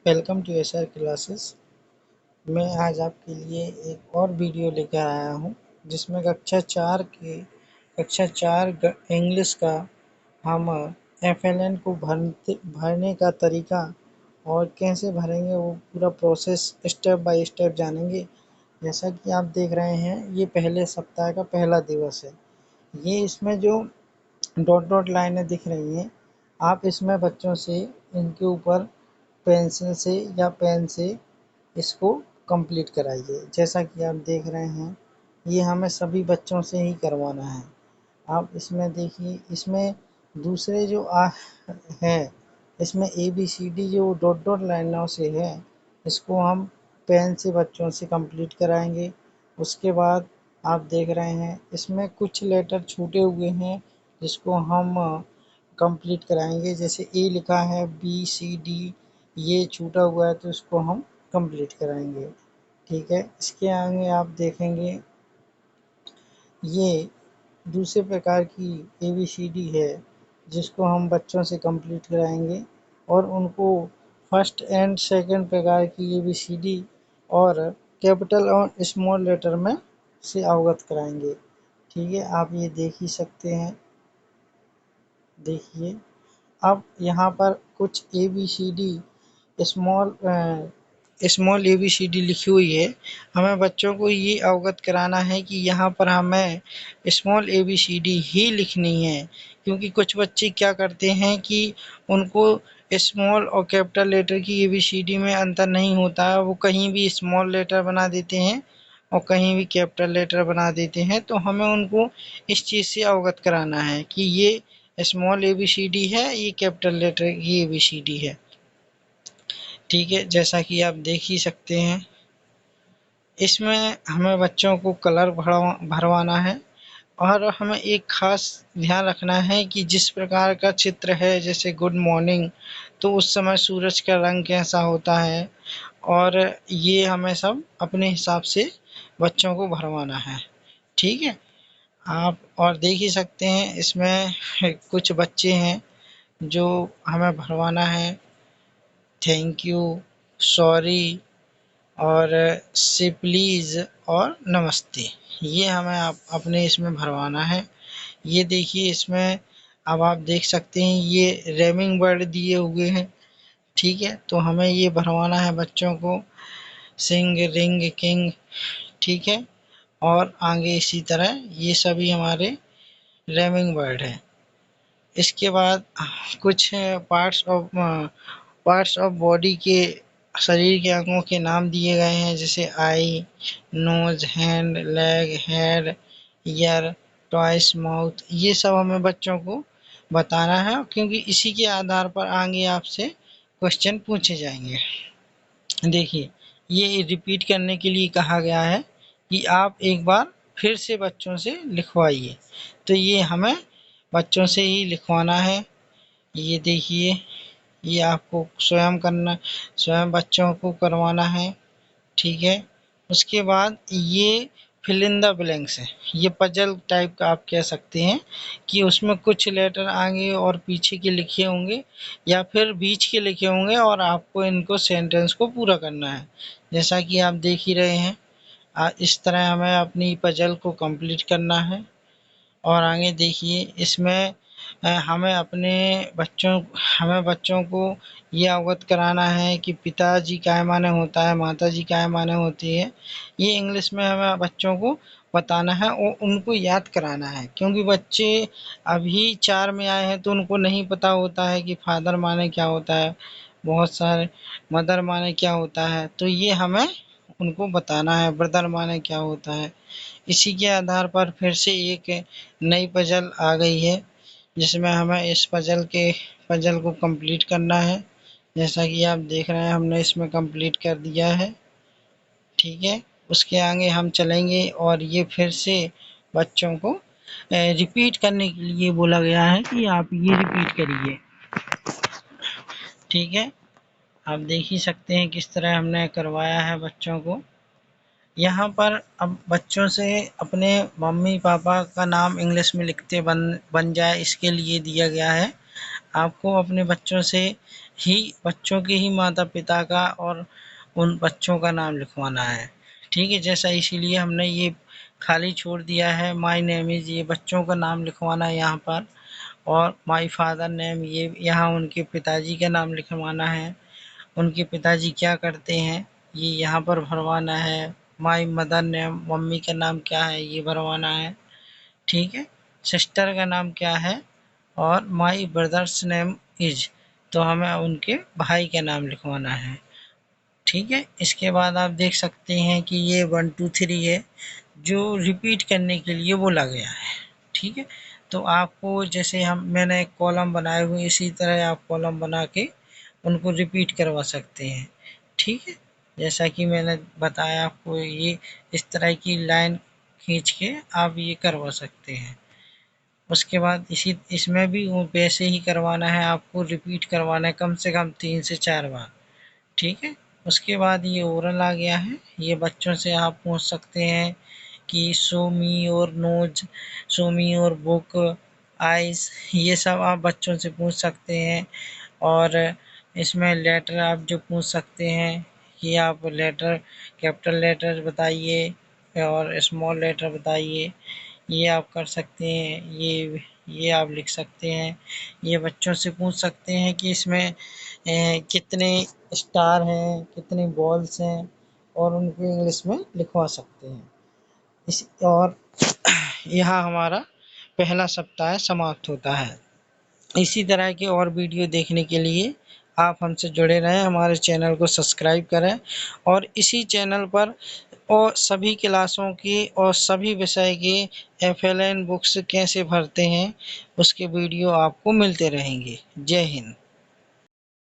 Welcome to SR classes. मैं आज आपके लिए एक और वीडियो लेकर आया हूं, जिसमें कक्षा चार इंग्लिश का हम एफएलएन को भरने का तरीका और कैसे भरेंगे वो पूरा प्रोसेस स्टेप बाय स्टेप जानेंगे। जैसा कि आप देख रहे हैं, ये पहले सप्ताह का पहला दिवस है। ये इसमें जो डॉट डॉट लाइनें दिख रही हैं, आप इसमें बच्चों से इनके ऊपर पेंसिल से या पेन से इसको कंप्लीट कराइए। जैसा कि आप देख रहे हैं, ये हमें सभी बच्चों से ही करवाना है। आप इसमें देखिए, इसमें दूसरे जो है, इसमें ए बी सी डी जो डॉट डॉट लाइनों से है, इसको हम पेन से बच्चों से कंप्लीट कराएंगे। उसके बाद आप देख रहे हैं, इसमें कुछ लेटर छूटे हुए हैं, जिसको हम कंप्लीट कराएंगे। जैसे ए लिखा है, बी सी डी ये छूटा हुआ है, तो इसको हम कंप्लीट कराएंगे। ठीक है, इसके आगे आप देखेंगे, ये दूसरे प्रकार की ABCD है, जिसको हम बच्चों से कंप्लीट कराएंगे और उनको फर्स्ट एंड सेकंड प्रकार की ABCD और कैपिटल और स्मॉल लेटर में से अवगत कराएंगे। ठीक है, आप ये देख ही सकते हैं। देखिए, अब यहाँ पर कुछ ABCD स्मॉल स्मॉल ABCD लिखी हुई है। हमें बच्चों को ये अवगत कराना है कि यहाँ पर हमें स्मॉल ABCD ही लिखनी है, क्योंकि कुछ बच्चे क्या करते हैं कि उनको स्मॉल और कैपिटल लेटर की ABCD में अंतर नहीं होता है। वो कहीं भी स्मॉल लेटर बना देते हैं और कहीं भी कैपिटल लेटर बना देते हैं। तो हमें उनको इस चीज़ से अवगत कराना है कि ये स्मॉल ABCD है, ये कैपिटल लेटर की ABCD है। ठीक है, जैसा कि आप देख ही सकते हैं, इसमें हमें बच्चों को कलर भरवाना है और हमें एक खास ध्यान रखना है कि जिस प्रकार का चित्र है, जैसे गुड मॉर्निंग, तो उस समय सूरज का रंग कैसा होता है, और ये हमें सब अपने हिसाब से बच्चों को भरवाना है। ठीक है, आप और देख ही सकते हैं, इसमें कुछ बच्चे हैं जो हमें भरवाना है। थैंक यू, सॉरी और से प्लीज़ और नमस्ते, ये हमें अपने इसमें भरवाना है। ये देखिए, इसमें अब आप देख सकते हैं, ये रेमिंग वर्ड दिए हुए हैं। ठीक है, तो हमें ये भरवाना है बच्चों को, सिंग, रिंग, किंग। ठीक है, और आगे इसी तरह ये सभी हमारे रेमिंग वर्ड हैं। इसके बाद कुछ पार्ट्स ऑफ बॉडी के, शरीर के अंगों के नाम दिए गए हैं, जैसे eye, nose, hand, leg, head, ear, toys, mouth. ये सब हमें बच्चों को बताना है, क्योंकि इसी के आधार पर आगे आपसे क्वेश्चन पूछे जाएंगे। देखिए, ये रिपीट करने के लिए कहा गया है कि आप एक बार फिर से बच्चों से लिखवाइए। तो ये हमें बच्चों से ही लिखवाना है। ये देखिए, ये आपको स्वयं बच्चों को करवाना है। ठीक है, उसके बाद ये फिल इन द ब्लैंक्स है। ये पजल टाइप का आप कह सकते हैं कि उसमें कुछ लेटर आगे और पीछे के लिखे होंगे या फिर बीच के लिखे होंगे, और आपको इनको सेंटेंस को पूरा करना है, जैसा कि आप देख ही रहे हैं। इस तरह हमें अपनी पजल को कंप्लीट करना है। और आगे देखिए, इसमें हमें बच्चों को ये अवगत कराना है कि पिताजी काय माने होता है, माताजी काय माने होती है। ये इंग्लिश में हमें बच्चों को बताना है और उनको याद कराना है, क्योंकि बच्चे अभी 4 में आए हैं, तो उनको नहीं पता होता है कि फादर माने क्या होता है, बहुत सारे मदर माने क्या होता है। तो ये हमें उनको बताना है, ब्रदर माने क्या होता है। इसी के आधार पर फिर से एक नई पजल आ गई है, जिसमें हमें इस पजल को कंप्लीट करना है। जैसा कि आप देख रहे हैं, हमने इसमें कंप्लीट कर दिया है। ठीक है, उसके आगे हम चलेंगे और ये फिर से बच्चों को रिपीट करने के लिए बोला गया है कि आप ये रिपीट करिए। ठीक है, आप देख ही सकते हैं किस तरह हमने करवाया है बच्चों को। यहाँ पर अब बच्चों से अपने मम्मी पापा का नाम इंग्लिश में लिखते बन जाए, इसके लिए दिया गया है आपको अपने बच्चों से ही, बच्चों के ही माता पिता का और उन बच्चों का नाम लिखवाना है। ठीक है, जैसा इसीलिए हमने ये खाली छोड़ दिया है। माय नेम इज़, ये बच्चों का नाम लिखवाना है यहाँ पर, और माय फादर नेम, ये यहाँ उनके पिताजी का नाम लिखवाना है। उनके पिताजी क्या करते हैं ये यहाँ पर भरवाना है। माय मदर नेम, मम्मी का नाम क्या है ये भरवाना है। ठीक है, सिस्टर का नाम क्या है, और माय ब्रदर्स नेम इज, तो हमें उनके भाई का नाम लिखवाना है। ठीक है, इसके बाद आप देख सकते हैं कि ये 1 2 3 है जो रिपीट करने के लिए बोला गया है। ठीक है, तो आपको जैसे मैंने एक कॉलम बनाए हुए, इसी तरह आप कॉलम बना के उनको रिपीट करवा सकते हैं। ठीक है, जैसा कि मैंने बताया आपको, ये इस तरह की लाइन खींच के आप ये करवा सकते हैं। उसके बाद इसमें भी वो वैसे ही करवाना है, आपको रिपीट करवाना है कम से कम 3 से 4 बार। ठीक है, उसके बाद ये ओरल आ गया है। ये बच्चों से आप पूछ सकते हैं कि शो मी और नोज, शो मी और बुक, आइज, ये सब आप बच्चों से पूछ सकते हैं। और इसमें लेटर आप जो पूछ सकते हैं कि आप लेटर, कैपिटल लेटर बताइए और स्मॉल लेटर बताइए, ये आप कर सकते हैं। ये आप लिख सकते हैं। ये बच्चों से पूछ सकते हैं कि इसमें कितने स्टार हैं, कितने बॉल्स हैं, और उनको इंग्लिश में लिखवा सकते हैं। और यहाँ हमारा पहला सप्ताह समाप्त होता है। इसी तरह के और वीडियो देखने के लिए आप हमसे जुड़े रहें, हमारे चैनल को सब्सक्राइब करें, और इसी चैनल पर और सभी क्लासों की और सभी विषय के FLN बुक्स कैसे भरते हैं उसके वीडियो आपको मिलते रहेंगे। जय हिंद।